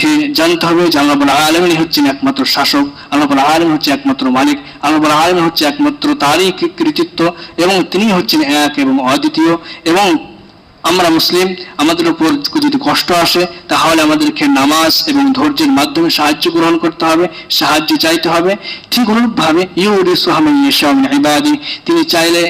আমাদেরকে জানতে হবে যে আল্লাহ রাব্বুল আলামিন হচ্ছেন একমাত্র শাসক, আল্লাহ রাব্বুল আলামিন হচ্ছে একমাত্র মালিক, আল্লাহ রাব্বুল আলামিন হচ্ছে একমাত্র তারই কৃতিত্ব এবং তিনি হচ্ছেন এক এবং অদ্বিতীয়। এবং আমরা মুসলিম, আমাদের উপর যদি কষ্ট আসে তাহলে আমাদেরকে নামাজ এবং ধৈর্যের মাধ্যমে সাহায্য গ্রহণ করতে হবে, সাহায্য চাইতে হবে। ঠিক অনুরূপভাবে ইউরিসুহা মান ইয়াশাউ মিন ইবাদি, তিনি চাইলে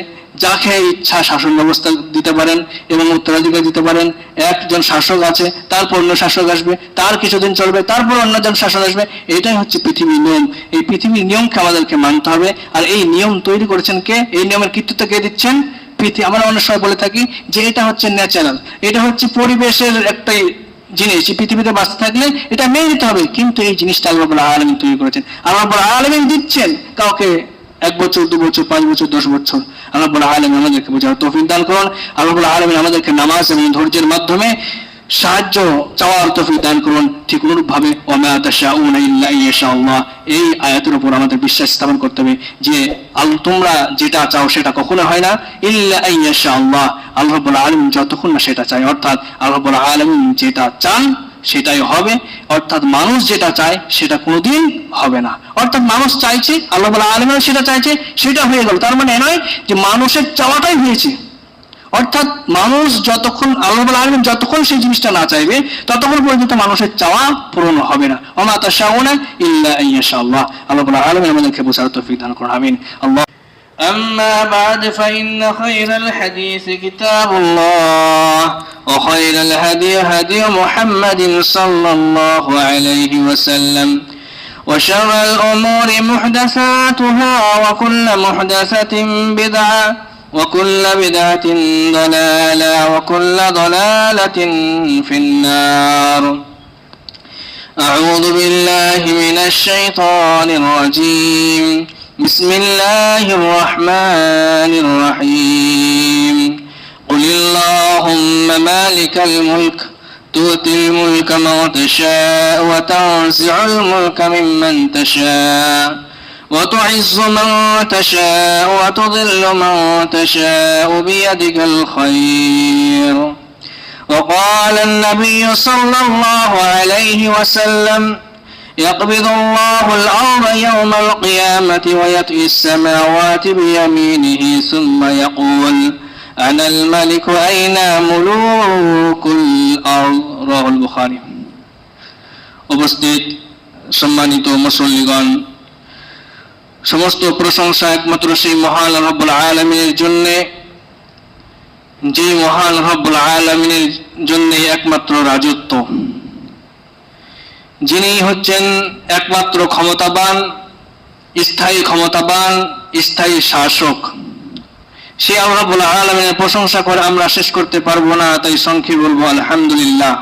যাকে ইচ্ছা শাসন ব্যবস্থা দিতে পারেন এবং উত্তরাধিকার দিতে পারেন। একজন শাসক আছে, তারপর অন্য শাসক আসবে, তার কিছুদিন চলবে, তারপর অন্যজন শাসক আসবে। এটাই হচ্ছে পৃথিবীর নিয়ম। এই পৃথিবীর নিয়মকে আমাদেরকে মানতে হবে। আর এই নিয়ম তৈরি করেছেন কে? এই নিয়মের কৃতিত্ব কে দিচ্ছেন? আমরা অনেক সময় বলে থাকি যে এটা হচ্ছে ন্যাচারাল, এটা হচ্ছে পরিবেশের একটাই জিনিস, পৃথিবীতে বাঁচতে থাকলে এটা মেনে নিতে হবে। কিন্তু এই জিনিসটা আল্লাহ রাব্বুল আলামিন তৈরি করেছেন। আল্লাহ রাব্বুল আলামিন দিচ্ছেন কাউকে 1 বছর, 2 বছর, 5 বছর, 10 বছর। আল্লাহ রাব্বুল আলামিন আমাদেরকে বোঝার তৌফিক দান করুন। আল্লাহ রাব্বুল আলামিন আমাদেরকে নামাজ এবং ধৈর্যের মাধ্যমে সাহায্য চাওয়ার তৌফিক দান করুন। ঠিক অনুরূপভাবে ওয়া মা তাশাউনা ইল্লা ইনশাআল্লাহ, এই আয়াতের উপর আমাদের বিশ্বাস স্থাপন করতে হবে যে তোমরা যেটা চাও সেটা কখনো হয় না, ইল্লা ইনশাআল্লাহ, আল্লাহ রাব্বুল আলামিন যতক্ষণ না সেটা চায়, অর্থাৎ আল্লাহ রাব্বুল আলামিন যেটা চান সেটাই হবে, অর্থাৎ মানুষ যেটা চায় সেটা কোনোদিন হবে না। অর্থাৎ মানুষ চাইছে, আল্লাহ রাব্বুল আলামিন সেটা চাইছে, সেটা হয়ে গেল। তার মানে এ নয় যে মানুষের চাওয়াটাই হয়েছে। অর্থাৎ মানুষ যতক্ষণ, আল্লাহ রাব্বুল আলামিন যতক্ষণ সেই জিনিসটা না চাইবে ততক্ষণ পর্যন্ত মানুষের চাওয়া পূরণ হবে না। ওয়া মা তাশাউনা ইল্লা ইনশাআল্লাহ। আল্লাহ রাব্বুল আলামিন আমাদেরকে বোঝার তৌফিক দান করুন। আমিন। আল্লাহ أما بعد فإن خير الحديث كتاب الله وخير الهدي هدي محمد صلى الله عليه وسلم وشر الأمور محدثاتها وكل محدثة بدعة وكل بدعة ضلالة وكل ضلالة في النار. أعوذ بالله من الشيطان الرجيم. بسم الله الرحمن الرحيم. قل اللهم مالك الملك تؤتي الملك من تشاء وتنزع الملك ممن تشاء وتعز من تشاء وتضل من تشاء بيدك الخير. وقال النبي صلى الله عليه وسلم يقبض الله الأرض يوم القيامة ويطوي السماوات بيمينه ثم يقول أنا الملك أين ملوك الأرض. رواه البخاري. উপস্থিত সম্মানিত মুসল্লিগণ, সমস্ত প্রশংসা একমাত্র সেই মহান রব্বুল আলামিনের জন্য, যে মহান রব্বুল আলামিনের জন্য একমাত্র রাজত্ব, যিনি হচ্ছেন একমাত্র ক্ষমতাবান, স্থায়ী ক্ষমতাবান, স্থায়ী শাসক। সেই আল্লাহ রাব্বুল আলামিনের প্রশংসা করে আমরা শেষ করতে পারবো না, তাই সংক্ষেপে বলবো আলহামদুলিল্লাহ।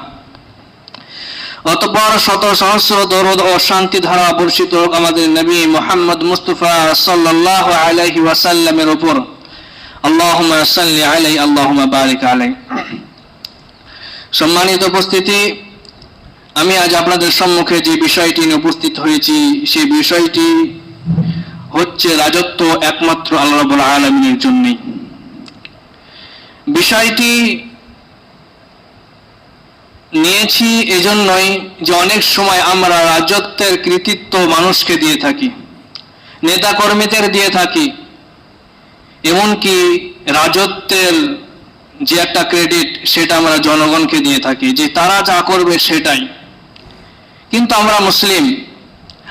অতঃপর শত সহস্র দরুদ ও শান্তি ধারা বর্ষিত হোক আমাদের নবী মুহাম্মদ মুস্তাফা সাল্লাল্লাহু আলাইহি ওয়াসাল্লামের উপর। আল্লাহুম্মা সাল্লি আলাইহি আল্লাহুম্মা বারিক আলাইহি। সম্মানিত উপস্থিতি, আমি আজ আপনাদের সম্মুখে যে বিষয়টি নিয়ে উপস্থিত হয়েছি সেই বিষয়টি হচ্ছে রাজত্ব একমাত্র আল্লাহ রাব্বুল আলামিনের জন্যই। বিষয়টি নিয়েছি এজন্যই যে অনেক সময় আমরা রাজত্বের কৃতিত্ব মানুষকে দিয়ে থাকি, নেতা কর্মীদের দিয়ে থাকি, এমনকি রাজত্বের যে একটা ক্রেডিট সেটা আমরা জনগণকে দিয়ে থাকি যে তারা যা করবে সেটাই। কিন্তু আমরা মুসলিম,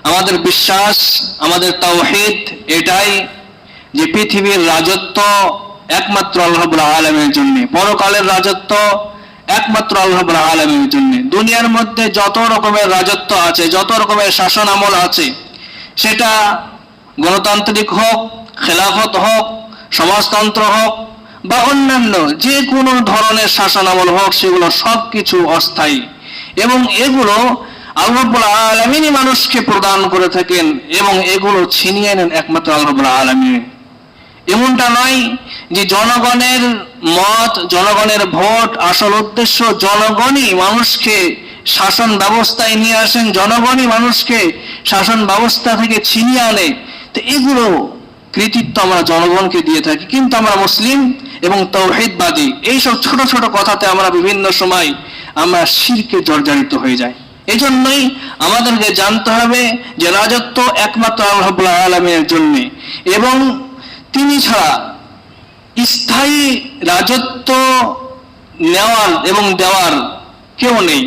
আমাদের বিশ্বাস, আমাদের তাওহীদ এটাই যে পৃথিবীর রাজত্ব একমাত্র আল্লাহ রাব্বুল আলামিনের জন্য, পরকালের রাজত্ব একমাত্র আল্লাহ রাব্বুল আলামিনের জন্য। দুনিয়ার মধ্যে যত রকমের রাজত্ব আছে, যত রকমের শাসন আমল আছে, সেটা গণতান্ত্রিক হোক, খেলাফত হোক, সমাজতন্ত্র হোক বা অন্যান্য যে কোনো ধরনের শাসন আমল হোক, সেগুলো সবকিছু অস্থায়ী এবং এগুলো আল্লাহ রাব্বুল আলামিনই মানুষকে প্রদান করে থাকেন এবং এগুলো ছিনিয়ে নেন একমাত্র আল্লাহ রাব্বুল আলামিন। এমনটা নয় যে জনগণের মত, জনগণের ভোট, আসল উদ্দেশ্য জনগণই মানুষকে শাসন ব্যবস্থায় নিয়ে আসেন, জনগণই মানুষকে শাসন ব্যবস্থা থেকে ছিনিয়ে আনে। তো এগুলো কৃতিত্ব আমরা জনগণকে দিয়ে থাকি। কিন্তু আমরা মুসলিম এবং তাওহীদবাদী, এইসব ছোট ছোট কথাতে আমরা বিভিন্ন সময় আমরা শিরকে জর্জরিত হয়ে যাই। এজন্যই আমাদেরকে জানতে হবে যে রাজত্ব একমাত্র আল্লাহ রাব্বুল আলামিনের জন্য, এবং তিনি ছাড়া স্থায়ী রাজত্ব নেওয়ার এবং দেওয়ার কেউ নেই।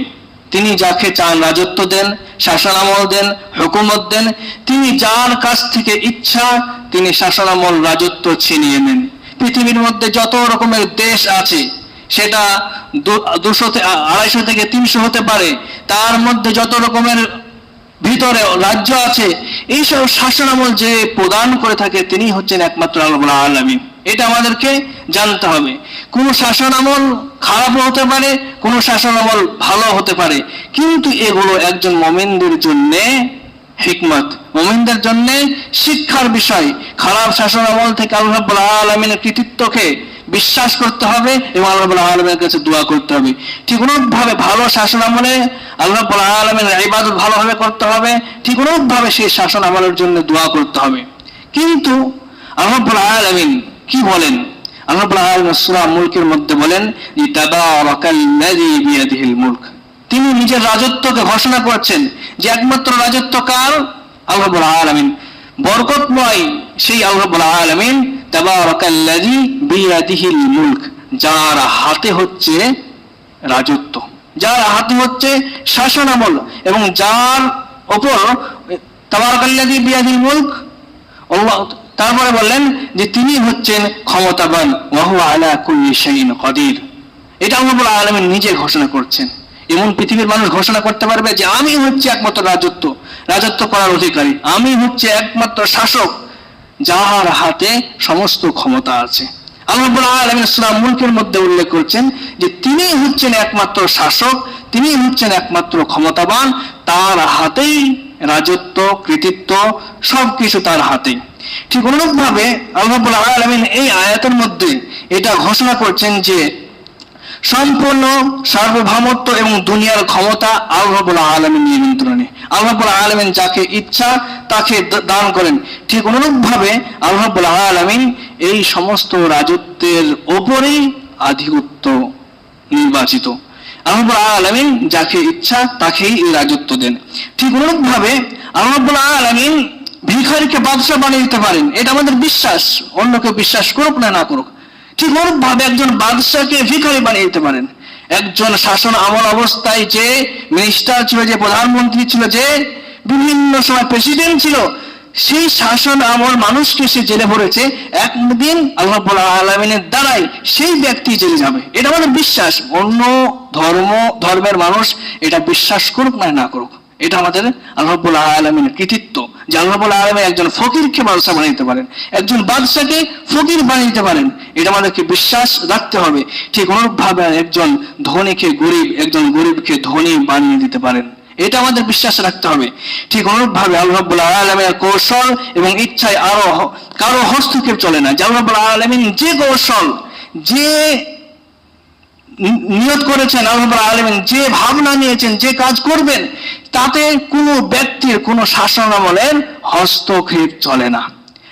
তিনি যাকে চান রাজত্ব দেন, শাসন আমল দেন, হুকুমত দেন। তিনি যার কাছ থেকে ইচ্ছা তিনি শাসন আমল, রাজত্ব ছিনিয়ে নেন। পৃথিবীর মধ্যে যত রকমের দেশ আছে, সেটা 200 থেকে 300 হতে পারে, তার মধ্যে যত রকমের ভিতরে রাজ্য আছে, এইসব শাসন আমল যে প্রদান করে থাকে তিনি হচ্ছেন একমাত্র আল্লাহ রাব্বুল আলামিন। এটা আমাদেরকে জানতে হবে। কোন শাসন আমল খারাপ হতে পারে, কোন শাসন আমল ভালো হতে পারে, কিন্তু এগুলো একজন মুমিনদের জন্য হিকমত, মুমিনদের জন্য শিক্ষার বিষয়। খারাপ শাসন আমল থেকে আল্লাহ রাব্বুল আলামিনের কৃতিত্বকে বিশ্বাস করতে হবে এবং আল্লাহ রাব্বুল আলামিনের কাছে দোয়া করতে হবে। ঠিক অনুরূপভাবে ভালো শাসন আমলে আল্লাহ রাব্বুল আলামিনের ইবাদত ভালোভাবে করতে হবে, ঠিক অনুরূপভাবে সেই শাসন আমলের জন্য দোয়া করতে হবে। কিন্তু আল্লাহ রাব্বুল আলামিন কি বলেন? আল্লাহ রাব্বুল আলামিন সূরা মুলকের মধ্যে বলেন, তাবারাকাল্লাযী বিয়াদিহিল মুলক। তিনি নিজের রাজত্বকে ঘোষণা করছেন যে একমাত্র রাজত্ব কার? আল্লাহ রাব্বুল আলামিন। বরকতময় সেই আল্লাহ রাব্বুল আলামিন, তাবারাকাল্লাযী বিয়াদিহিল মুলক, যার হাতে হচ্ছে রাজত্ব, যার হাতে হচ্ছে শাসন আমল, এবং যার উপর তাবারাকাল্লাযী বিয়াদিহিল মুলক, আল্লাহ তারপরে বললেন যে তিনি হচ্ছেন ক্ষমতাবান, ওয়া হুয়া আলা কুল্লি শাইইন কাদির। এটা আল্লাহ রাব্বুল আলামিন নিজে ঘোষণা করছেন। এমন পৃথিবীর মানুষ ঘোষণা করতে পারবে যে আমি হচ্ছে একমাত্র রাজত্ব করার অধিকারী, আমি হচ্ছে একমাত্র শাসক, যার হাতে সমস্ত ক্ষমতা আছে। আল্লাহ রাব্বুল আলামিন সূরা মুলকের মধ্যে উল্লেখ করছেন যে তিনি হচ্ছেন একমাত্র শাসক, তিনি হচ্ছেন একমাত্র ক্ষমতাবান, তার হাতেই রাজত্ব, কৃতিত্ব, সবকিছু তার হাতেই। ঠিক অনুরূপভাবে আল্লাহ রাব্বুল আলামিন এই আয়াতের মধ্যে এটা ঘোষণা করছেন যে সম্পূর্ণ সার্বভৌমত্ব এবং দুনিয়ার ক্ষমতা আল্লাহ রাব্বুল আলামিনের নিয়ন্ত্রণে। আল্লাহ রাব্বুল আলামিন যাকে ইচ্ছা তাকে দান করেন। ঠিক অনুরূপভাবে আল্লাহ রাব্বুল আলামিন এই সমস্ত রাজত্বের ওপরেই আধিপত্য নির্বাচিত। আল্লাহ রাব্বুল আলামিন যাকে ইচ্ছা তাকেই এই রাজত্ব দেন। ঠিক অনুরূপভাবে আল্লাহ রাব্বুল আলামিন ভিখারিকে বাদশা বানিয়ে দিতে পারেন, এটা আমাদের বিশ্বাস, অন্য কেউ বিশ্বাস করুক না করুক। ঠিক অনুরূপভাবে একজন বাদশাকে ভিখারি বানিয়ে দিতে পারেন। একজন শাসন আমল অবস্থায় যে মিনিস্টার ছিল, যে প্রধানমন্ত্রী ছিল, যে বিভিন্ন সময় প্রেসিডেন্ট ছিল, সেই শাসন আমল মানুষকে সে জেলে ভরেছে, একদিন আল্লাহ রাব্বুল আলামিনের দ্বারাই সেই ব্যক্তি জেলে যাবে। এটা আমাদের বিশ্বাস, অন্য ধর্মের মানুষ এটা বিশ্বাস করুক না করুক, এটা আমাদের আল্লাহ রাব্বুল আলামিনের কৃতিত্ব যে আল্লাহ রাব্বুল আলামিন একজন ফকিরকে বাদশা বানিয়ে দিতে পারেন, একজন বাদশাকে ফকির বানিয়ে দিতে পারেন। এটা আমাদেরকে বিশ্বাস রাখতে হবে। ঠিক অনুরূপভাবে একজন ধনীকে গরিব, একজন গরিবকে ধনী বানিয়ে দিতে পারেন, এটা আমাদের বিশ্বাস রাখতে হবে। ঠিক অনুরূপভাবে আল্লাহ রাব্বুল আলামিনের কৌশল এবং ইচ্ছায় আরো কারো হস্তক্ষেপ চলে না। আল্লাহ রাব্বুল আলামিন যে কৌশল, যে নিয়ত করেছেন, আল্লাহ রাব্বুল আলামিন যে ভাবনা নিয়েছেন, যে কাজ করবেন, তাতে কোনো ব্যক্তির কোনো শাসন আমলের হস্তক্ষেপ চলে না।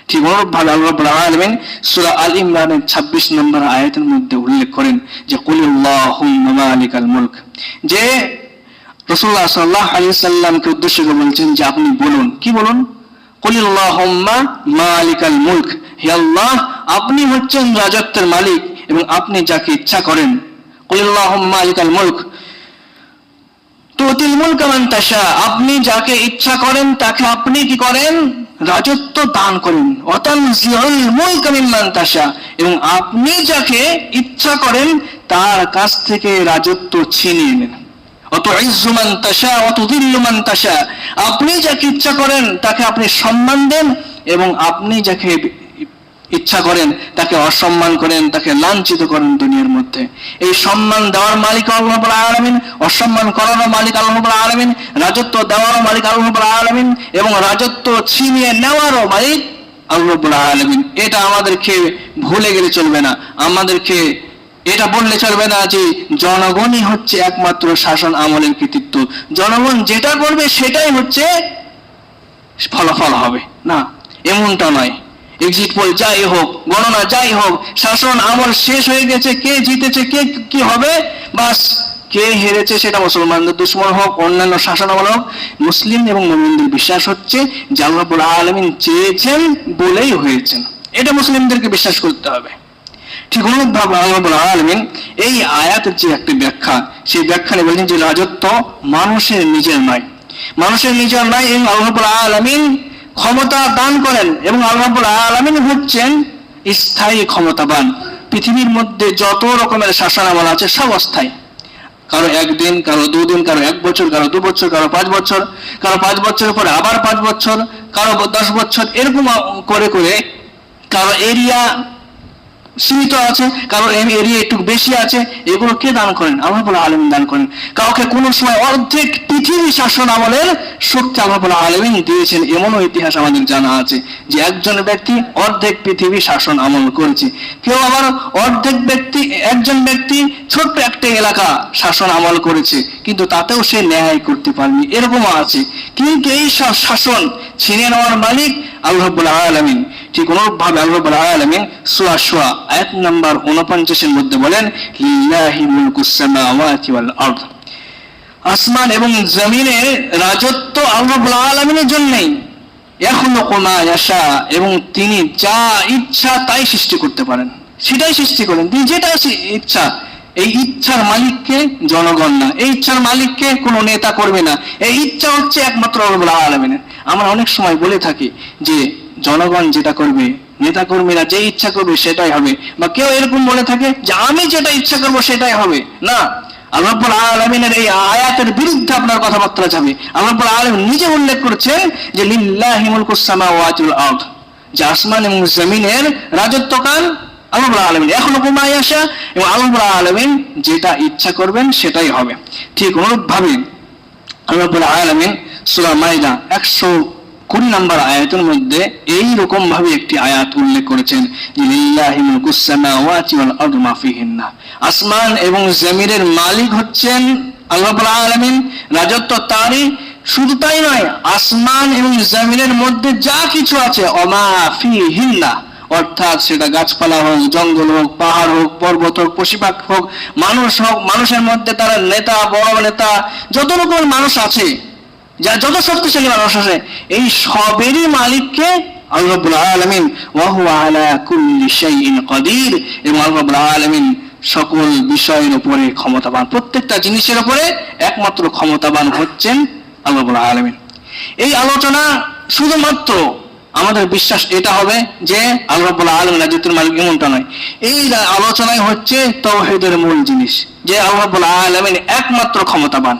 ঠিক অনুরূপভাবে আল্লাহ রাব্বুল আলামিন সূরা আল ইমরানের 26 নম্বর আয়াতের মধ্যে উল্লেখ করেন যে কুলিল্লাহুম্মা মালিকাল মুলক, যে রাসূলুল্লাহ সাল্লাল্লাহু আলাইহি সাল্লামকে উদ্দেশ্য করে বলছেন যে আপনি বলুন, কি বলুন? কুলিল্লাহুম্মা মালিকাল মুলক, হে আল্লাহ আপনি হচ্ছেন রাজত্বের মালিক এবং আপনি যাকে ইচ্ছা করেন। কুলিল্লাহুম্মা মালিকাল মুলক তুতিল মুলকা মান তাশা, আপনি যাকে ইচ্ছা করেন তাকে আপনি কি করেন? রাজত্ব দান করেন। ওয়া তানজিউল মুলকা মিম্মান তাশা, এবং আপনি যাকে ইচ্ছা করেন তার কাছ থেকে রাজত্ব ছিনিয়ে নেন। ওয়া তুইজ্জু মান তাশা ওয়া তুযিল্লু মান তাশা, আপনি যাকে ইচ্ছা করেন তাকে আপনি সম্মান দেন এবং আপনি যাকে ইচ্ছা করেন তাকে অসম্মান করেন, তাকে লাঞ্ছিত করেন দুনিয়ার মধ্যে। এই সম্মান দেওয়ার মালিক আল্লাহ রাব্বুল আলামিন, অসম্মান করারও মালিক আল্লাহ রাব্বুল আলামিন, রাজত্ব দেওয়ারও মালিক আল্লাহ রাব্বুল আলামিন এবং রাজত্ব ছিনিয়ে নেওয়ারও মালিক আল্লাহ রাব্বুল আলামিন। এটা আমাদেরকে ভুলে গেলে চলবে না। আমাদেরকে এটা বললে চলবে না যে জনগণই হচ্ছে একমাত্র শাসন আমলের কৃতিত্ব, জনগণ যেটা করবে সেটাই হচ্ছে ফলাফল হবে, না, এমনটা নয়। এক্সিট পোল যাই হোক, গণনা যাই হোক, শাসন আমল শেষ হয়ে গেছে, কে জিতেছে, কে কি হবে, বাস কে হেরেছে সেটা মুসলমানদের দুশমন হোক, অন্যান্য শাসনামল হোক, মুসলিম এবং মুমিনদের বিশ্বাস হচ্ছে যে আল্লাহ রাব্বুল আলামিন চেয়েছেন বলেই হয়েছেন। এটা মুসলিমদেরকে বিশ্বাস করতে হবে। ঠিক অনুরূপভাবে আল্লাহ রাব্বুল আলামিন এই আয়াতের যে একটি ব্যাখ্যা, সেই ব্যাখ্যা নিয়ে বলেন যে রাজত্ব মানুষের নিজের নয়, মানুষের নিজের নয়, এবং আল্লাহ রাব্বুল আলামিন ক্ষমতা দান করেন, এবং আল্লাহ রাব্বুল আলামিন হচ্ছেন স্থায়ী ক্ষমতাবান। পৃথিবীর মধ্যে যত রকমের শাসনামল আছে সব অস্থায়ী, কারো একদিন, কারো দুদিন, কারো 1 বছর, কারো 2 বছর, কারো 5 বছর, কারো 5 বছরের পরে আবার 5 বছর, কারো 10 বছর, এরকম করে করে কারো এরিয়া সীমিত আছে, কারো এরিয়া একটু বেশি আছে। এগুলো কে দান করেন? আল্লাহ রাব্বুল আলামিন দান করেন। কাউকে কোনো সময় অর্ধেক পৃথিবী শাসন আমলের শক্তি আল্লাহ রাব্বুল আলামিন দিয়েছেন, এমনও ইতিহাস আমাদের জানা আছে যে একজন ব্যক্তি অর্ধেক পৃথিবী শাসন আমল করেছে। কেউ আবার একজন ব্যক্তি ছোট্ট একটা এলাকা শাসন আমল করেছে, কিন্তু তাতেও সে ন্যায় করতে পারেনি, এরকমও আছে। কিন্তু এই সব শাসন ছিনিয়ে নেওয়ার মালিক আল্লাহ রাব্বুল আলামিন। ঠিক অনুরূপভাবে আল্লাহ রাব্বুল আলামিন সূরা শুরা আয়াত নাম্বার 49 এর মধ্যে বলেন, লিল্লাহি মুলকুস সামাওয়াতি ওয়াল আরদ, আসমান এবং জমিনের রাজত্ব আল্লাহ রাব্বুল আলামিনের জন্যই। ইয়াখলুকু মা ইয়াশা, এবং তিনি যা ইচ্ছা তাই সৃষ্টি করতে পারেন, সেটাই সৃষ্টি করেন তিনি, যেটা ইচ্ছা। এই ইচ্ছার মালিককে জনগণ না, এই ইচ্ছার মালিককে কোনো নেতা করবে না, এই ইচ্ছা হচ্ছে একমাত্র আল্লাহ রাব্বুল আলামিনের। আমরা অনেক সময় বলে থাকি যে জনগণ যেটা করবে, নেতা কর্মীরা যে ইচ্ছা করবে সেটাই হবে, বা কেউ এরকম বলে থাকে যে আমি যেটা ইচ্ছা করবো সেটাই হবে। না, আল্লাহ রাব্বুল আলামিনের এই আয়াতের বিরুদ্ধে আপনার কথাবার্তা যাবে। আল্লাহ রাব্বুল আলামিন নিজে উল্লেখ করেছেন যে লিল্লাহি মুলকুস সামাওয়াতি ওয়াল আরদ, যে আসমান এবং জমিনের রাজত্বকাল আল্লাহ রাব্বুল আলামিন। ইয়াখলুকু মা ইয়াশা, এবং আল্লাহ রাব্বুল আলামিন যেটা ইচ্ছা করবেন সেটাই হবে। ঠিক অনুরূপভাবে আল্লাহ রাব্বুল আলামিন সূরা মাইদা 120 নম্বর আয়াতের মধ্যে এই রকম ভাবে একটি আয়াত উল্লেখ করেছেন যে লিল্লাহি মুলকুস সামাওয়াতি ওয়াল আরদি মা ফিহিন্না, আসমান এবং জমিনের মালিক হচ্ছেন আল্লাহ রাব্বুল আলামিন, রাজত্ব তারই। শুধু তাই নয়, আসমান এবং জমিনের মধ্যে যা কিছু আছে ওমা ফিহিন্না, অর্থাৎ সেটা গাছপালা হোক, জঙ্গল হোক, পাহাড় হোক, পর্বত হোক, পশুপাখি হোক, মানুষ হোক, মানুষের মধ্যে তারা নেতা, বড় নেতা, যত রকমের মানুষ আছে, যা যত শক্তিশালী মানুষ আছে, এই সবেরই মালিককে আল্লাহ রাব্বুল আলামিন। ওয়া হুয়া আলা কুল্লি শাইইন কাদির, এবং আল্লাহ রাব্বুল আলামিন সকল বিষয়ের উপরে ক্ষমতাবান, প্রত্যেকটা জিনিসের উপরে একমাত্র ক্ষমতাবান হচ্ছেন আল্লাহ রাব্বুল আলামিন। এই আলোচনা শুধুমাত্র আমাদের বিশ্বাস এটা হবে যে আল্লাহ রাব্বুল আলামিন রাজত্বের মালিক, এমনটা নয়। এই আলোচনায় হচ্ছে তাওহীদের মূল জিনিস, যে আল্লাহ রাব্বুল আলামিন একমাত্র ক্ষমতাবান।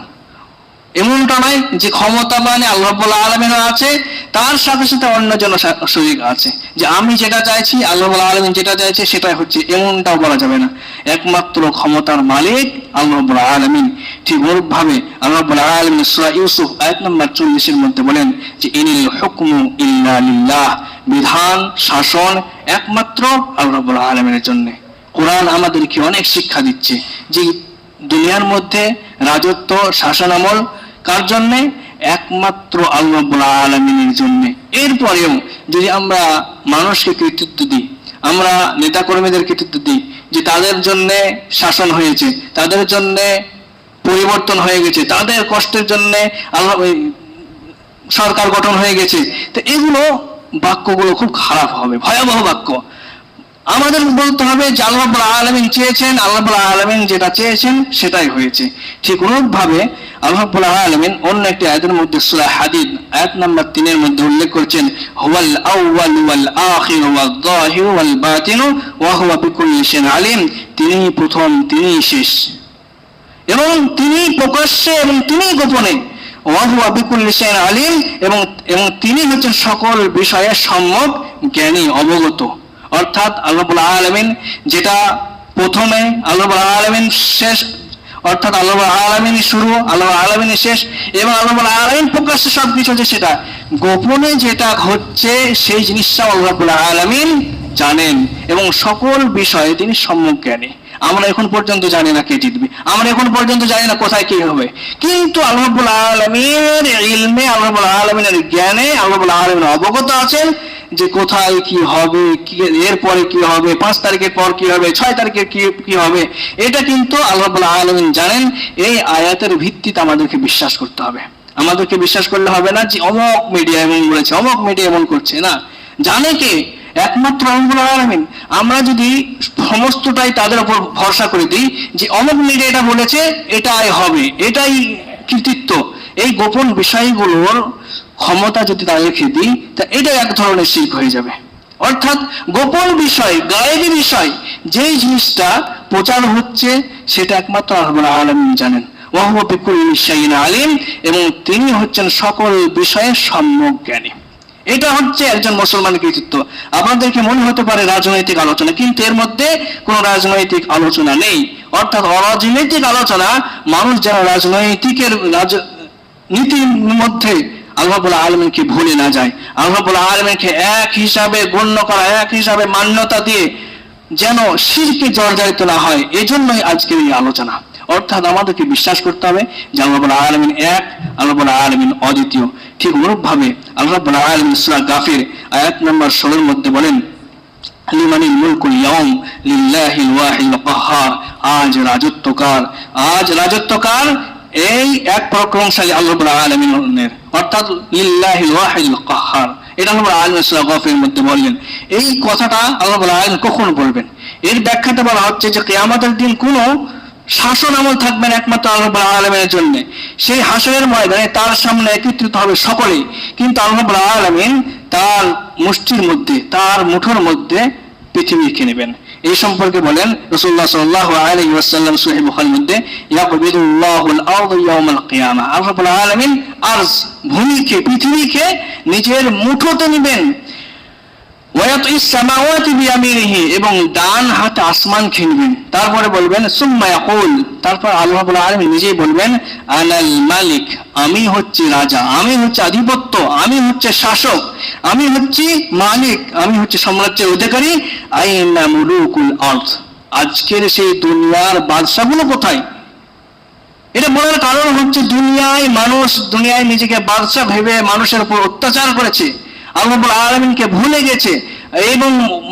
এমনটা নয় যে ক্ষমতাবানে আল্লাহ রাব্বুল আলামিন আছে, তার সাথে সাথে অন্যজন শরীক আছে, যে আমি যেটা চাইছি আল্লাহ রাব্বুল আলামিন যেটা চাইছে সেটাই হচ্ছে, এমনটাও বলা যাবে না। একমাত্র ক্ষমতার মালিক আল্লাহ রাব্বুল আলামিন। ঠিক অনুরূপভাবে আল্লাহ রাব্বুল আলামিন সূরা ইউসুফ আয়াত নম্বর 40 এর মধ্যে বলেন যে ইনিল হুকমু ইল্লা লিল্লাহ, বিধান শাসন একমাত্র আল্লাহ রাব্বুল আলামিনের জন্য। কোরআন আমাদেরকে অনেক শিক্ষা দিচ্ছে যে দুনিয়ার মধ্যে রাজত্ব শাসনামল কার জন্য? একমাত্র আল্লাহ রাব্বুল আলামিনের জন্য। এরপরেও যদি আমরা মানুষকে কৃতিত্ব দিই, আমরা নেতা কর্মীদের কৃতিত্ব দিই যে তাদের জন্য শাসন হয়েছে, তাদের জন্য পরিবর্তন হয়ে গেছে, তাদের কষ্টের জন্য আল্লাহ সরকার গঠন হয়ে গেছে, তো এগুলো বাক্যগুলো খুব খারাপ হবে, ভয়াবহ বাক্য। আমাদের বলতে হবে যে আল্লাহ রাব্বুল আলামিন চেয়েছেন, আল্লাহ রাব্বুল আলামিন যেটা চেয়েছেন সেটাই হয়েছে। ঠিক অনুরূপভাবে আল্লাহ রাব্বুল আলামিন অন্য একটি আয়াতের মধ্যে সূরা হাদীদ আয়াত নাম্বার 3 এর মধ্যে উল্লেখ করেছেন হুয়াল আউয়ালু ওয়াল আখিরু ওয়াল যাহিরু ওয়াল বাতিনু ওয়া হুয়া বিকুল্লি শাইইন আলিম, তিনি প্রথম, তিনি শেষ, এবং তিনি প্রকাশ্যে এবং তিনি গোপনে। ওয়া হুয়া বিকুল্লি শাইইন আলিম, এবং তিনি হচ্ছেন সকল বিষয়ে সম্যক জ্ঞানী, অবগত। অর্থাৎ আল্লাহ রাব্বুল আলামিন যেটা প্রথমে, আল্লাহ রাব্বুল আলামিন শেষ, অর্থাৎ আল্লাহ রাব্বুল আলামিন শুরু, আল্লাহ রাব্বুল আলামিন শেষ, এবং আল্লাহ রাব্বুল আলামিন প্রকাশ্যে সবকিছু হচ্ছে, সেটা গোপনে যেটা হচ্ছে সেই জিনিসটা আল্লাহ রাব্বুল আলামিন জানেন, এবং সকল বিষয়ে তিনি সম্যক জ্ঞানী। আমরা এখন পর্যন্ত জানি না কে জিতবে, আমরা এখন পর্যন্ত জানি না কোথায় কি হবে, কিন্তু আল্লাহ রাব্বুল আলামিনের ইলমে, আল্লাহ রাব্বুল আলামিনের জ্ঞানে আল্লাহ রাব্বুল আলামিন অবগত আছেন যে কোথায় কি হবে, এরপরে কি হবে, 5 তারিখের পর কি হবে, 6 তারিখে কি হবে, এটা কিন্তু আল্লাহ রাব্বুল আলামিন জানেন। এই আয়াতের ভিত্তিতে আমাদেরকে বিশ্বাস করতে হবে। আমাদেরকে বিশ্বাস করলে হবে না যে অমুক মিডিয়া এমন বলেছে, অমুক মিডিয়া এমন করছে, না, জানে কে? একমাত্র আল্লাহ রাব্বুল আলামিন। আমরা যদি সমস্তটাই তাদের উপর ভরসা করে দিই যে অমুক মিডিয়া এটা বলেছে, এটাই হবে, এটাই কৃতিত্ব, এই গোপন বিষয়গুলোর ক্ষমতা যদি তাদেরকে দিই, তা এটা এক ধরনের শিরক হয়ে যাবে। অর্থাৎ গোপন বিষয়, গায়েবী বিষয়, যেই জিনিসটা প্রচার হচ্ছে সেটা একমাত্র আল্লাহ রাব্বুল আলামিন জানেন। ওয়া হুয়া বিকুল্লি শাইইন আলিম, এবং তিনি হচ্ছেন সকল বিষয়ের সম্যক জ্ঞানী। এটা হচ্ছে একজন মুসলমানের কৃতিত্ব। আপনাদেরকে মনে হতে পারে রাজনৈতিক আলোচনা, কিন্তু এর মধ্যে কোনো রাজনৈতিক আলোচনা নেই। অর্থাৎ অরাজনৈতিক আলোচনা, মানুষ যারা রাজনৈতিকের নীতির মধ্যে আল্লাহ রাব্বুল আলামিনকে ভুলে না যায়, আল্লাহ রাব্বুল আলামিনকে এক হিসাবে গণ্য করা, এক হিসাবে মান্যতা দিয়ে যেন শিরকে জর্জরিত না হয়, এজন্যই আজকের এই আলোচনা। অর্থাৎ আমাদেরকে বিশ্বাস করতে হবে যে আল্লাহ রাব্বুল আলামিন এক, আল্লাহ রাব্বুল আলামিন অদ্বিতীয়। ঠিক অনুরূপভাবে আল্লাহ রাব্বুল আলামিন সূরা গাফির আয়াত নম্বর 16 এর মধ্যে বলেন, লিমানিল মুলকুল ইয়াউম লিল্লাহিল ওয়াহিদুল কাহ্হার, আজ রাজত্ব কার, আজ রাজত্ব কার? এই এক পরাক্রমশালী আল্লাহ রাব্বুল আলামিনের, অর্থাৎ লিল্লাহিল ওয়াহিদুল কাহ্হার। এটা আল্লাহ রাব্বুল আলামিন সূরা গাফিরের মধ্যে বললেন। এই কথাটা আল্লাহ রাব্বুল আলামিন কখন বলবেন? এর ব্যাখ্যাতে বলা হচ্ছে যে কিয়ামতের দিন কোনো শাসন আমল থাকবে না একমাত্র আল্লাহ রাব্বুল আলামিনের জন্য। সেই হাসরের ময়দানে তার সামনে একত্রিত হবে সকলেই, কিন্তু আল্লাহ রাব্বুল আলামিন তার মুষ্টির মধ্যে, তার মুঠোর মধ্যে পৃথিবীকে নেবেন। এই সম্পর্কে বলেন রাসূলুল্লাহ সাল্লাল্লাহু আলাইহি ওয়াসাল্লাম সহিহ বুখারীর মধ্যে, ইয়াকবিদুল্লাহুল আরদ ইয়াউমাল কিয়ামা, আল্লাহ রাব্বুল আলামিন আরজ, ভূমিকে, পৃথিবীকে নিজের মুঠোতে নেবেন। ওয়ায়াতিস সামাওয়াতি বিয়ামিনিহি, এবং ডান হাতে আসমানকে নেবেন। তারপরে বলবেন সুম্মা ইয়াকুল, তারপর আল্লাহ রাব্বুল আলামিন নিজেই বলবেন আনাল মালিক, আমি হচ্ছি রাজা, আমি হচ্ছে আধিপত্য, আমি হচ্ছে শাসক, আমি হচ্ছি মালিক, আমি হচ্ছে সাম্রাজ্যের অধিকারী। আইনা মুলুকুল আরদ, আজকের সেই দুনিয়ার বাদশাগুলো কোথায়? এটা বলার কারণ হচ্ছে দুনিয়ায় মানুষ, দুনিয়ায় নিজেকে বাদশা ভেবে মানুষের উপর অত্যাচার করেছে, আল্লাহ রাব্বুল আলামিনকে ভুলে গেছে, এবং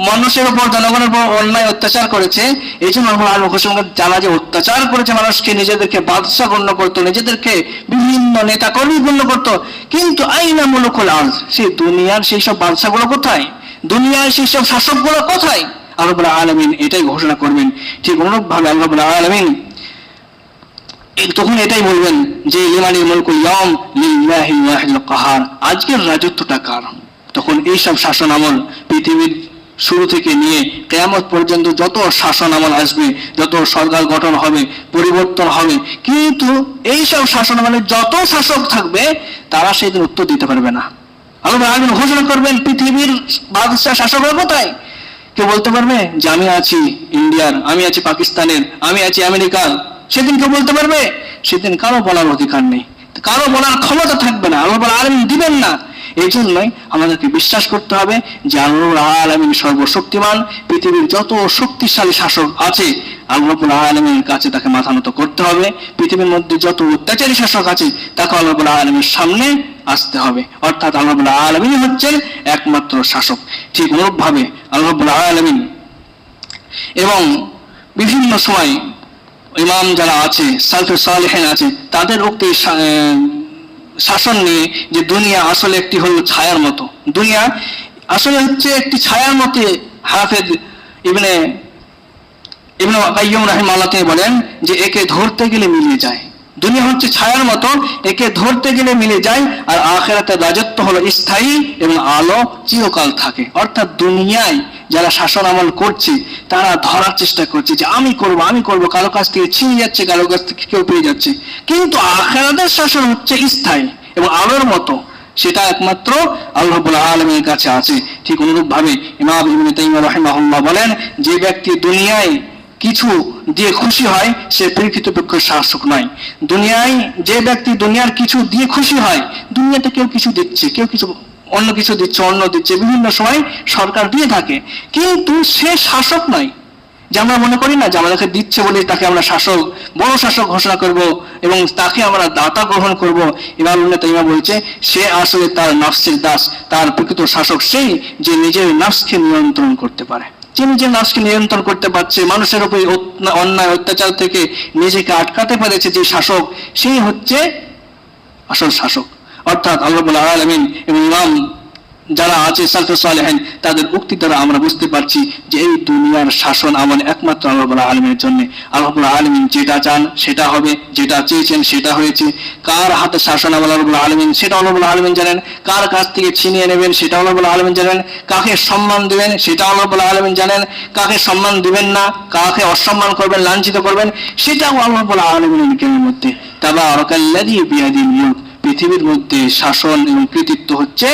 মানুষের উপর, জনগণের উপর অন্যায় অত্যাচার করেছে। এই জন্য আল্লাহ রাব্বুল আলামিন যারা যে অত্যাচার করেছে, মানুষকে নিজেদেরকে বাদশা গণ্য করতো, নিজেদেরকে বিভিন্ন নেতা কর্মী গণ্য করতো, কিন্তু আইনা মুলুকুল আরদ, সেই দুনিয়ার সেই সব বাদশাগুলো কোথায়? দুনিয়ার সেই সব শাসকগুলো কোথায়? আল্লাহ রাব্বুল আলামিন এটাই ঘোষণা করবেন। ঠিক অনুরূপভাবে আল্লাহ রাব্বুল আলামিন তখন এটাই বলবেন যে লিমানিল মুলকুল ইয়াউম লিল্লাহিল ওয়াহিদুল কাহ্হার, আজকের রাজত্বটা কার? তখন এইসব শাসন আমল পৃথিবীর শুরু থেকে নিয়ে কিয়ামত পর্যন্ত যত শাসন আমল আসবে, যত সরকার গঠন হবে, পরিবর্তন হবে, কিন্তু এইসব শাসন আমলের যত শাসক থাকবে তারা সেদিন উত্তর দিতে পারবে না। আল্লাহ আলামিন ঘোষণা করবেন পৃথিবীর বাদশা শাসকরা কোথায়? কেউ বলতে পারবে যে আমি আছি ইন্ডিয়ার, আমি আছি পাকিস্তানের, আমি আছি আমেরিকার? সেদিন কেউ বলতে পারবে? সেদিন কারো বলার অধিকার নেই, কারো বলার ক্ষমতা থাকবে না, আল্লাহ আলামিন দিবেন না। এই জন্যই আমাদেরকে বিশ্বাস করতে হবে যে আল্লাহ আলামিন সর্বশক্তিমান, পৃথিবীর যত শক্তিশালী শাসক আছে আল্লাহ আলামিনের কাছে তাকে মাথা নত করতে হবে। পৃথিবীর মধ্যে যত অত্যাচারী শাসক আছে তাকে আল্লাহ আলামিনের সামনে আসতে হবে, অর্থাৎ আল্লাহ আলামিন হচ্ছেন একমাত্র শাসক। ঠিক অনুরূপভাবে আল্লাহ আলামিন এবং বিভিন্ন সময় ইমাম যারা আছে, সালফে সালেহিন আছে, তাদের উক্তি শাসন নিয়ে যে দুনিয়া আসলে একটি হলো ছায়ার মতো, দুনিয়া আসলে হচ্ছে একটি ছায়ার মতো। হাফেজ ইবনে কাইয়্যিম রাহিমাহুল্লাহ তিনি বলেন যে একে ধরতে গেলে মিলিয়ে যায়, দুনিয়া হচ্ছে ছায়ার মতো, একে ধরতে গেলে মিলে যায়, আর আখিরাতের রাজত্ব হলো স্থায়ী এবং আলো চিরকাল থাকে। অর্থাৎ দুনিয়ায় যারা শাসন আমল করছে তারা ধরার চেষ্টা করছে যে আমি করব, কারো কাছ থেকে ছিনিয়ে যাচ্ছে, কারো কাছ থেকে কেউ পেয়ে যাচ্ছে, কিন্তু আখিরাতের শাসন হচ্ছে স্থায়ী এবং আলোর মতো, সেটা একমাত্র আল্লাহ রাব্বুল আলামিনের কাছে আছে। ঠিক অনুরূপভাবে ইমাম ইবনে তাইমিয়া রাহিমাহুল্লাহ বলেন যে ব্যক্তি দুনিয়ায় কিছু দিয়ে খুশি হয় সে প্রকৃতপক্ষে শাসক নয়। দুনিয়ায় যে ব্যক্তি দুনিয়ার কিছু দিয়ে খুশি হয়, দুনিয়াতে কেউ কিছু দিচ্ছে, কেউ কিছু অন্য কিছু দিচ্ছে, অন্য দিচ্ছে, বিভিন্ন সময় সরকার দিয়ে থাকে, কিন্তু সে শাসক নয়। যে আমরা মনে করি না যে আমাদেরকে দিচ্ছে বলে তাকে আমরা শাসক, বড় শাসক ঘোষণা করব এবং তাকে আমরা দাতা গ্রহণ করব। ইমাম ইবনে তাইমিয়া বলছে সে আসলে তার নফসের দাস, তার প্রকৃত শাসক সেই যে নিজের নফসকে নিয়ন্ত্রণ করতে পারে, যে নিজের নফসকে নিয়ন্ত্রণ করতে পারছে, মানুষের উপর অন্যায় অত্যাচার থেকে নিজেকে আটকাতে পেরেছে, যে শাসক সেই হচ্ছে আসল শাসক। অর্থাৎ আল্লাহ রাব্বুল আলামিন এবং ইমাম যারা আছে সালফে সালেহিন তাদের উক্তি দ্বারা আমরা বুঝতে পারছি যে এই দুনিয়ার শাসন আমল একমাত্র আল্লাহ রাব্বুল আলামিনের জন্য। আল্লাহ রাব্বুল আলামিন যেটা চান সেটা হবে, যেটা চেয়েছেন সেটা হয়েছে। কার হাতে শাসন আল্লাহ রাব্বুল আলামিন সেটা আল্লাহ রাব্বুল আলামিন জানেন, কার কাছ থেকে ছিনিয়ে নেবেন সেটা আল্লাহ রাব্বুল আলামিন জানেন, কাকে সম্মান দিবেন সেটা আল্লাহ রাব্বুল আলামিন জানেন, কাকে সম্মান দিবেন না, কাকে অসম্মান করবেন, লাঞ্ছিত করবেন সেটাও আল্লাহ রাব্বুল আলামিনের জ্ঞানের মধ্যে। তাবারাকাল্লাযী বিয়াদিল মুলক, পৃথিবীর মধ্যে শাসন এবং কৃতিত্ব হচ্ছে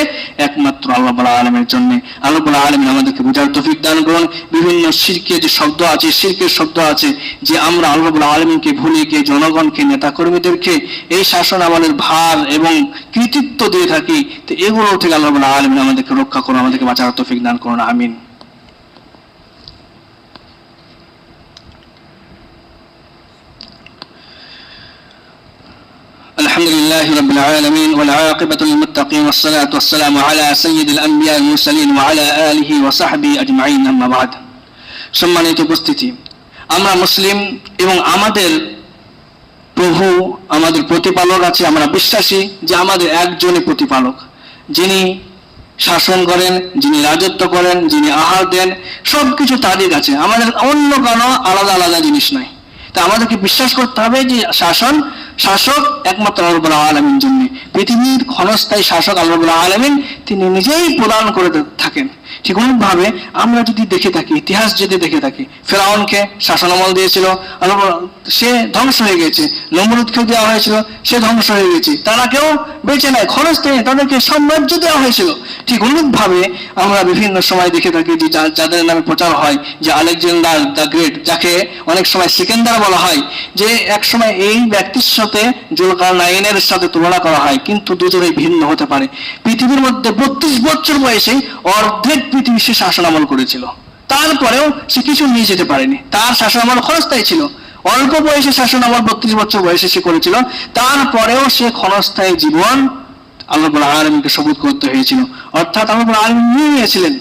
একমাত্র আল্লাহ রাব্বুল আলামিনের জন্য। আল্লাহ রাব্বুল আলামিন আমাদেরকে বোঝার তৌফিক দান করুন। বিভিন্ন শিরকের যে শব্দ আছে, শিরকের শব্দ আছে, যে আমরা আল্লাহ রাব্বুল আলামিনকে ভুলে গিয়ে জনগণকে, নেতা কর্মীদেরকে এই শাসন আমলের ভার এবং কৃতিত্ব দিয়ে থাকি, তো এগুলো থেকে আল্লাহ রাব্বুল আলামিন আমাদেরকে রক্ষা করুন, আমাদেরকে বাঁচার তৌফিক দান করুন, আমিন। الحمد لله رب العالمين والعاقبة للمتقين والصلاة والسلام على سيد الأنبياء المرسلين وعلى آله وصحبه أجمعين أما بعد। সম্মানিত উপস্থিতি, আমরা মুসলিম এবং আমাদের প্রভু, আমাদের প্রতিপালক আছে। আমরা বিশ্বাসী যে আমাদের একজনই প্রতিপালক, যিনি শাসন করেন, যিনি রাজত্ব করেন, যিনি আহার দেন, সবকিছু তারই কাছে। আমাদের অন্য কোনো আলাদা আলাদা জিনিস নয়। তা আমাদেরকে বিশ্বাস করতে হবে যে শাসক একমাত্র আল্লাহ রাব্বুল আলামিনের জন্য। পৃথিবীর ক্ষণস্থায়ী শাসক আল্লাহ রাব্বুল আলামিন, তিনি নিজেই প্রদান করে থাকেন। ঠিক অনুরূপভাবে আমরা যদি দেখে থাকি, ইতিহাস যদি দেখে থাকি, ফেরাউনকে শাসন আমল দিয়েছিল, সে ধ্বংস হয়ে গেছে। নমরুদকেও দেওয়া হয়েছিল, সে ধ্বংস হয়ে গেছে। তারা কেউ বেঁচে নাই, ক্ষণস্থায়ী তাদেরকে সাম্রাজ্য দেওয়া হয়েছিল। ঠিক অনুরূপভাবে আমরা বিভিন্ন সময় দেখে থাকি যে যাদের নামে প্রচার হয় যে আলেকজান্ডার দ্য গ্রেট, যাকে অনেক সময় সিকান্দার বলা হয়, যে এক সময় এই ব্যক্তির সাথে জুলকারনাইনের সাথে তুলনা করা হয়, কিন্তু দুজনেই ভিন্ন হতে পারে। পৃথিবীর মধ্যে 32 বছর বয়সে অর্ধেক পৃথিবী সে শাসন আমল করেছিল, তারপরেও সে কিছু নিয়ে যেতে পারেনি। তার শাসন আমল ক্ষণস্থায়ী ছিল। অল্প বয়সে শাসন আমল 32 বছর বয়সে সে করেছিল, তারপরেও সে ক্ষণস্থায়ী জীবন আল্লাহ রাব্বুল আলামিনকে সবুত করতে হয়েছিল। অর্থাৎ আল্লাহ রাব্বুল আলামিন নিয়ে নিয়েছিলেন।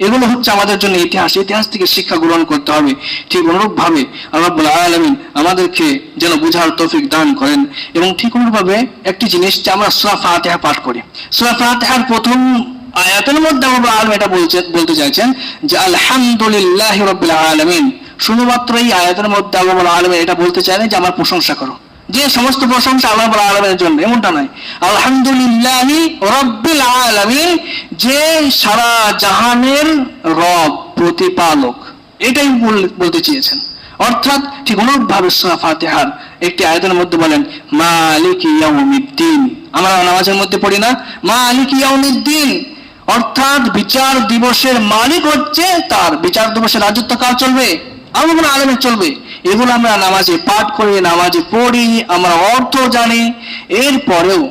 এগুলো হচ্ছে আমাদের জন্য ইতিহাস, ইতিহাস থেকে শিক্ষা গ্রহণ করতে হবে। ঠিক অনুরূপভাবে আল্লাহ রাব্বুল আলামিন আমাদেরকে যেন বুঝার তৌফিক দান করেন। এবং ঠিক অনুরূপভাবে একটি জিনিস, যে আমরা সূরা ফাতিহা পাঠ করি, সূরা ফাতিহার প্রথম আয়াতের মধ্যে আল্লাহ রাব্বুল আলামিন এটা বলতে চাইছেন যে আলহামদুলিল্লাহি রাব্বিল আলামিন। শুধুমাত্র এই আয়াতের মধ্যে আল্লাহ রাব্বুল আলামিন এটা বলতে চাইলেন যে আমার প্রশংসা করো, যে সমস্ত প্রশংসা আল্লাহ রাব্বুল আলামিনের জন্য, এমনটা নয়। আলহামদুলিল্লাহি রাব্বিল আলামিন, যে সারা জাহানের রব, প্রতিপালক, এটাই বলতে চেয়েছেন। অর্থাৎ ঠিক অনুরূপভাবে সূরা ফাতিহার একটি আয়াতের মধ্যে বলেন মালিকি ইয়াউমিদ্দিন। আমরা নামাজের মধ্যে পড়ি না মালিকি ইয়াউমিদ্দিন, অর্থাৎ বিচার দিবসের মালিক হচ্ছে তার। বিচার দিবসের রাজত্ব কার চলবে? আল্লাহ রাব্বুল আলামিনের চলবে। এগুলো আমরা নামাজে পাঠ করি, নামাজে পড়ি, আমরা অর্থ জানি, এরপরেও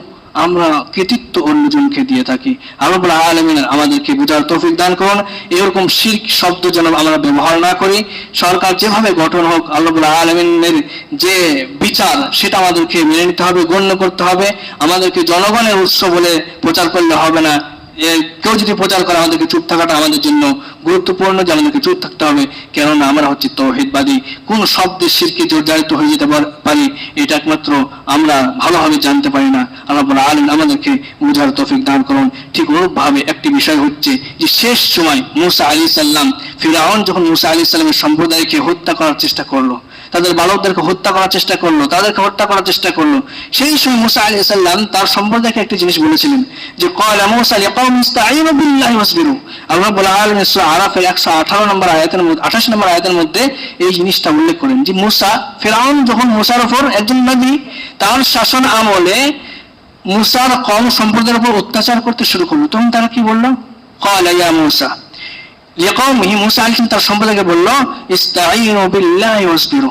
আমরা কৃতিত্ব অন্যজনকে দিয়ে থাকি। আল্লাহ রাব্বুল আলামিন আমাদেরকে বুঝার তৌফিক দান করুন। এরকম শিরক শব্দ যেন আমরা ব্যবহার না করি। সরকার যেভাবে গঠন হোক, আল্লাহ রাব্বুল আলামিনের যে বিচার সেটা আমাদেরকে মেনে নিতে হবে, গণ্য করতে হবে। আমাদেরকে জনগণের উৎস বলে প্রচার করলে হবে না। কেউ যদি প্রচার করে, আমাদেরকে চুপ থাকাটা আমাদের জন্য গুরুত্বপূর্ণ, যে আমাদেরকে চুপ থাকতে হবে, কেননা আমরা হচ্ছে তাওহীদবাদী। কোন শব্দের শিরকে জর্জরিত হয়ে যেতে পারি, এটা একমাত্র আমরা ভালোভাবে জানতে পারি না। আল্লাহ রাব্বুল আলামিন আমাদেরকে বুঝার তৌফিক দান করুন। ঠিক অনুরূপভাবে একটি বিষয় হচ্ছে যে শেষ সময় মুসা আলাইহিস সালাম, ফিরআউন যখন মুসা আলাইহিস সালামের সম্প্রদায়কে হত্যা করার চেষ্টা করলো, তাদের বালকদেরকে হত্যা করার চেষ্টা করলো, তাদেরকে হত্যা করার চেষ্টা করলো, সেই সময় মুসা আলাইহিস সালাম তার সম্প্রদায়কে একটি জিনিস বলেছিলেন যে ক্বালা মুসা লিকাওমি ইসতাঈনু বিল্লাহি ওয়াসবিরু। আল্লাহ রাব্বুল আলামিন সূরা আরাফের 118 নম্বর আয়াতের মধ্যে, 28 নম্বর আয়াতের মধ্যে এই জিনিসটা উল্লেখ করেন যে মুসা, ফিরআউন যখন মুসার উপর, একজন নবী, তার শাসন আমলে মুসার কওম সম্প্রদায়ের উপর অত্যাচার করতে শুরু করলো, তখন তারা কি বললো? ক্বালা ইয়া মুসা লিকাওমিহি, মুসা আলাইহিস সালাম তার সম্প্রদায়কে বলল ইসতাঈনু বিল্লাহি ওয়াসবিরু,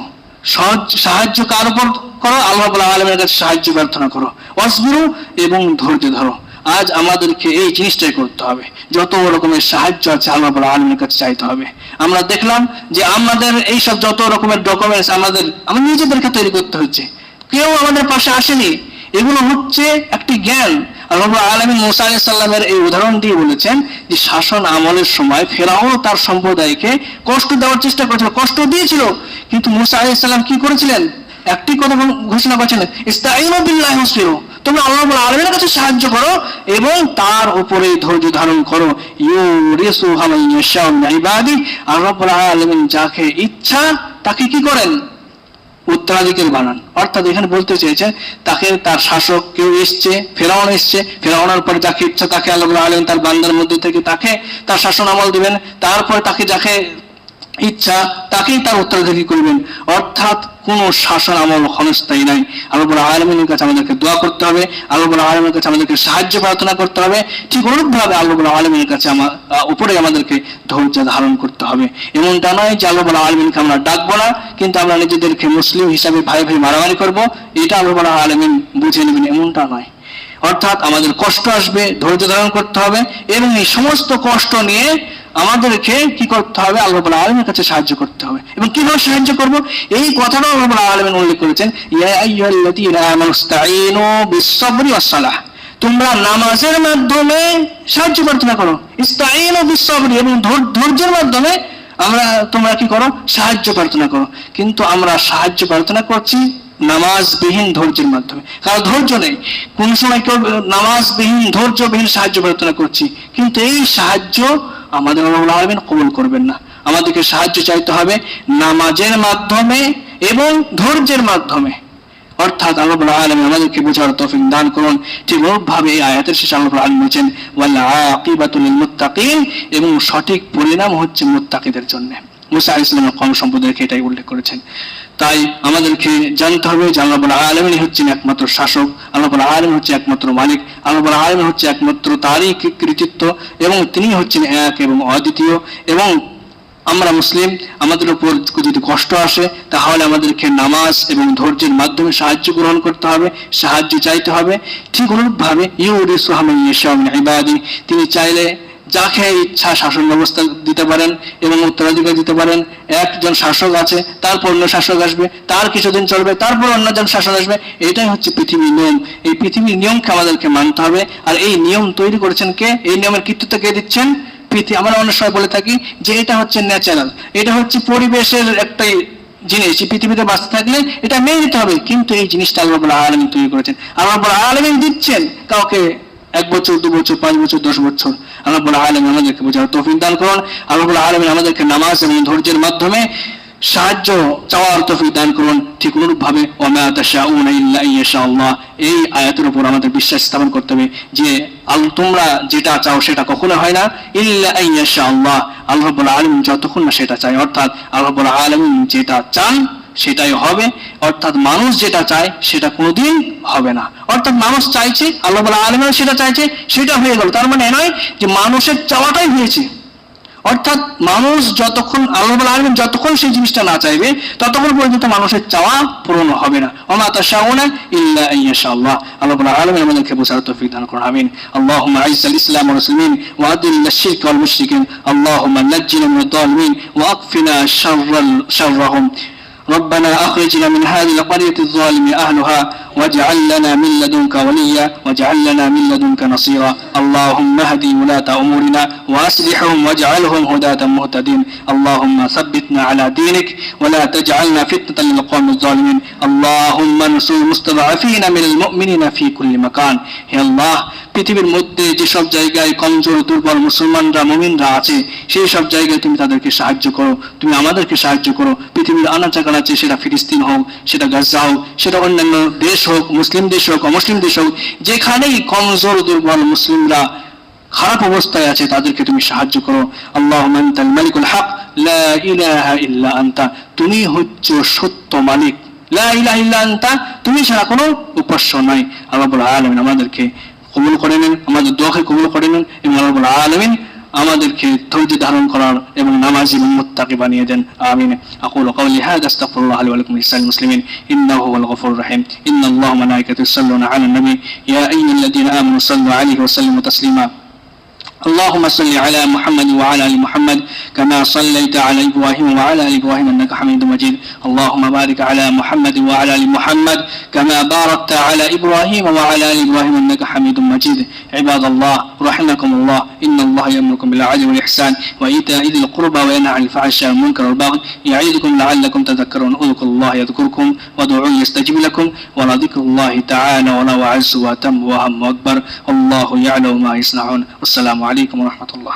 সাহায্য কার উপর করো? আল্লাহ রাব্বুল আলামিনের কাছে সাহায্য প্রার্থনা করো। ওয়াসবিরু, এবং ধৈর্য ধরো। আজ আমাদেরকে এই জিনিসটাই করতে হবে, যত রকমের সাহায্য আছে আল্লাহ রাব্বুল আলামিনের কাছে চাইতে হবে। আমরা দেখলাম যে আমাদের এইসব যত রকমের ডকুমেন্টস আমাদের নিজেদেরকে তৈরি করতে হচ্ছে, কেউ আমাদের পাশে আসেনি। এগুলো হচ্ছে একটি জ্ঞান। আল্লাহ রাব্বুল আলামিন মুসা আলাইহিস সালামের এই উদাহরণ দিয়ে বলেছেন যে শাসন আমলের সময় ফেরাউন তার সম্প্রদায়কে কষ্ট দেওয়ার চেষ্টা করেছিল, কষ্ট দিয়েছিল, কিন্তু মুসা আলাইহিস সালাম কি করেছিলেন? একটি কথা ঘোষণা করেছেন, ইস্তাঈনু বিল্লাহি ওয়াসবিরু, তোমরা আল্লাহ রাব্বুল আলামিনের কাছে সাহায্য করো এবং তার উপরে ধৈর্য ধারণ করো। ইউরিসুহা মান ইয়াশাউ মিন ইবাদি, আল্লাহ রাব্বুল আলামিন যাকে ইচ্ছা তাকে কি করেন? উত্তরাধিকারী বানান। অর্থাৎ এখানে বলতে চেয়েছে তাকে তার শাসক কেউ এসছে, ফেরাউন এসছে, ফেরাউনের পরে যাকে ইচ্ছা তাকে আল্লাহ রাব্বুল আলামিন তার বান্দার মধ্যে থেকে তাকে তার শাসন আমল দিবেন, তারপরে তাকে যাকে ইচ্ছা তাকেই তার উত্তরাধিকারী করবেন। অর্থাৎ কোন শাসন আমল ক্ষণস্থায়ী নাই। আল্লাহ রাব্বুল আলামিনের কাছে আমাদেরকে দোয়া করতে হবে, আল্লাহ রাব্বুল আলামিনের কাছে আমাদেরকে সাহায্য প্রার্থনা করতে হবে, ঠিক অনুরূপভাবে আল্লাহ রাব্বুল আলামিনের কাছে উপরে আমাদেরকে ধৈর্য ধারণ করতে হবে। এমনটা নয় যে আল্লাহ রাব্বুল আলামিনকে আমরা ডাকবো না কিন্তু আমরা নিজেদেরকে মুসলিম হিসাবে ভাই ভাই মারামারি করব, এটা আল্লাহ রাব্বুল আলামিন বুঝে নেবেন, এমনটা নয়। অর্থাৎ আমাদের কষ্ট আসবে, ধৈর্য ধারণ করতে হবে এবং এই সমস্ত কষ্ট নিয়ে আমাদেরকে কি করতে হবে? আল্লাহ রাব্বুল আলামিনের কাছে সাহায্য করতে হবে। এবং কিভাবে সাহায্য করব এই কথাটাও আল্লাহ রাব্বুল আলামিন উল্লেখ করেছেন, ইয়া আইয়ুহাল্লাযীনা আমানুস্তাঈনু বিস-সাবরি ওয়াস-সালাহ, তোমরা নামাজের মাধ্যমে সাহায্য প্রার্থনা করো। ইস্তাঈনু বিস-সাবরি, এবং ধৈর্যের মাধ্যমে তোমরা কি করো? সাহায্য প্রার্থনা করো। কিন্তু আমরা সাহায্য প্রার্থনা করছি নামাজবিহীন ধৈর্যের মাধ্যমে, কারণ ধৈর্য নেই। কোন সময় কেউ নামাজবিহীন ধৈর্যবিহীন সাহায্য প্রার্থনা করছি, কিন্তু এই সাহায্য আমাদের আল্লাহ রাব্বুল আলামিন কবুল করবেন না। আমাদেরকে সাহায্য চাইতে হবে নামাজের মাধ্যমে এবং ধৈর্যের মাধ্যমে। অর্থাৎ আল্লাহ রাব্বুল আলামিন আমাদেরকে বোঝার তৌফিক দান করুন। ঠিক ওইভাবে এই আয়াতের শেষে আল্লাহ রাব্বুল আলামিন বলেছেন ওয়াল আকিবাতু লিল মুত্তাকিন, এবং সঠিক পরিণাম হচ্ছে মুত্তাকিদের জন্য। মুসা আলাইহিস সালামের কওম সম্প্রদায়কে এটাই উল্লেখ করেছেন। তাই আমাদেরকে জানতে হবে যে আল্লাহ রাব্বুল আলামিন হচ্ছেন একমাত্র শাসক, আল্লাহ রাব্বুল আলামিন হচ্ছে একমাত্র মালিক, আল্লাহ রাব্বুল আলামিন হচ্ছে একমাত্র তারই কৃতিত্ব এবং তিনি হচ্ছেন এক এবং অদ্বিতীয়। এবং আমরা মুসলিম, আমাদের উপর যদি কষ্ট আসে তাহলে আমাদেরকে নামাজ এবং ধৈর্যের মাধ্যমে সাহায্য গ্রহণ করতে হবে, সাহায্য চাইতে হবে। ঠিক অনুরূপভাবে ইউরিসুহা মান ইয়াশাউ মিন ইবাদি, তিনি চাইলে যাকে ইচ্ছা শাসন ব্যবস্থা দিতে পারেন এবং উত্তরাধিকার দিতে পারেন। একজন শাসক আছে, তারপর অন্য শাসক আসবে, তার কিছুদিন চলবে, তারপর অন্যজন শাসন আসবে। এটাই হচ্ছে পৃথিবীর নিয়ম। এই পৃথিবীর নিয়মকে আমাদেরকে মানতে হবে। আর এই নিয়ম তৈরি করেছেন কে? এই নিয়মের কৃতিত্ব কে দিচ্ছেন? আমরা অনেক সময় বলে থাকি যে এটা হচ্ছে ন্যাচারাল, এটা হচ্ছে পরিবেশের একটা জিনিস, পৃথিবীতে বাঁচতে থাকলে এটা মেনে নিতে হবে, কিন্তু এই জিনিসটা আল্লাহ রাব্বুল আলামিন তৈরি করেছেন। আল্লাহ রাব্বুল আলামিন দিচ্ছেন কাউকে 1 বছর, 2 বছর, 5 বছর, 10 বছর। আল্লাহ রাব্বুল আলামিন আমাদেরকে বোঝার তৌফিক দান করুন। আল্লাহ রাব্বুল আলামিন আমাদেরকে নামাজ এবং ধৈর্যের মাধ্যমে সাহায্য চাওয়ার তৌফিক দান করুন। ঠিক অনুরূপভাবে ওয়া তাশাউনা ইল্লা ইনশাআল্লাহ, এই আয়াতের উপর আমাদের বিশ্বাস স্থাপন করতে হবে যে তোমরা যেটা চাও সেটা কখনো হয় না, ইল্লা ইনশাআল্লাহ, আল্লাহ রাব্বুল আলামিন যতক্ষণ না সেটা চায়। অর্থাৎ আল্লাহ রাব্বুল আলামিন যেটা চান সেটাই হবে, অর্থাৎ মানুষ যেটা চায় সেটা কোনোদিন হবে না। অর্থাৎ মানুষ চাইছে, আল্লাহ রাব্বুল আলামিন সেটা চাইছে, সেটা হয়ে গেল। তার মানে নয় যে মানুষের চাওয়াটাই হয়েছে। অর্থাৎ মানুষ যতক্ষণ, আল্লাহ রাব্বুল আলামিন যতক্ষণ সেই জিনিসটা না চাইবে ততক্ষণ পর্যন্ত মানুষের চাওয়া পূরণ হবে না। ওয়া মা তাশাউনা ইল্লা ইনশাআল্লাহ। আল্লাহ রাব্বুল আলামিন আমাদেরকে বোঝার তৌফিক দান করুন। আমিন। আল্লাহুম্মা আইজ্জাল ইসলাম ওয়াল মুসলিমিন ওয়া আদিল্লাশ শিরক ওয়াল মুশরিকিন। আল্লাহুম্মা নাজ্জিনা মিনাদ যালিমিন ওয়া আকফিনা শাররাহুম। ربنا أخرجنا من هذه القرية الظالم أهلها واجعل لنا من لدنك وليا واجعل لنا من لدنك نصيرا. اللهم اهد ولاة أمورنا وأصلحهم واجعلهم هداة مهتدين. اللهم ثبتنا على دينك ولا تجعلنا فتنة للقوم الظالمين. اللهم انصر المستضعفين من المؤمنين في كل مكان. يا الله পৃথিবীর মধ্যে যেসব জায়গায় কমজোর দুর্বল মুসলমানরা মুমিনরা আছে সেই সব জায়গায় তুমি তাদেরকে সাহায্য করো, তুমি আমাদেরকে সাহায্য করো। পৃথিবীর আনাচে কানাচে, সেটা ফিলিস্তিন হোক, সেটা গাজা হোক, সেটা অন্যান্য দেশ হোক, মুসলিম দেশ হোক, অমুসলিম দেশ হোক, যেখানেই কমজোর দুর্বল মুসলিমরা খারাপ অবস্থায় আছে তাদেরকে তুমি সাহায্য করো। আল্লাহুম্মা আনতাল মালিকুল হক লা ইলাহা ইল্লা আনতা, তুমি হচ্ছো সত্য মালিক, লা ইলাহা ইল্লা আনতা, তুমি ছাড়া কোনো উপাস্য নাই। আল্লাহ রাব্বুল আলামিন আমাদেরকে কবুল করে নেন, আমাদের দোয়াকে কবুল করে নেন এবং আল্লাহ রাব্বুল আলামিন আমাদেরকে ধৈর্য ধারণ করার এবং নামাজি এবং মুত্তাকি বানিয়ে দেন। আমিন। আকুলু কওলি হাযা আস্তাগফিরুল্লাহ লি ওয়া লাকুম লিসাইরিল মুসলিমিন ইন্নাহু হুয়াল গফুরুর রাহিম। ইন্নাল্লাহা ওয়া মালাইকাতাহু ইউসাল্লুনা আলান নবী ইয়া আইয়ুহাল্লাযীনা আমানু সাল্লু আলাইহি ওয়া সাল্লিমু তাসলিমা। اللهم صل على محمد وعلى ال محمد كما صليت على ابراهيم وعلى ال ابراهيم انك حميد مجيد. اللهم بارك على محمد وعلى ال محمد كما باركت على ابراهيم وعلى ال ابراهيم انك حميد مجيد. عباد الله رحمكم الله ان الله يأمركم بالعدل والاحسان وايتاء ذي القربى وينهى عن الفحشاء والمنكر والبغي يعظكم لعلكم تذكرون. اذكروا الله يذكركم وادعوه يستجب لكم ولذكر الله تعالى ولا أعز وأتم وأهم وأكبر والله يعلم ما يصنعون. والسلام عليكم ورحمة الله.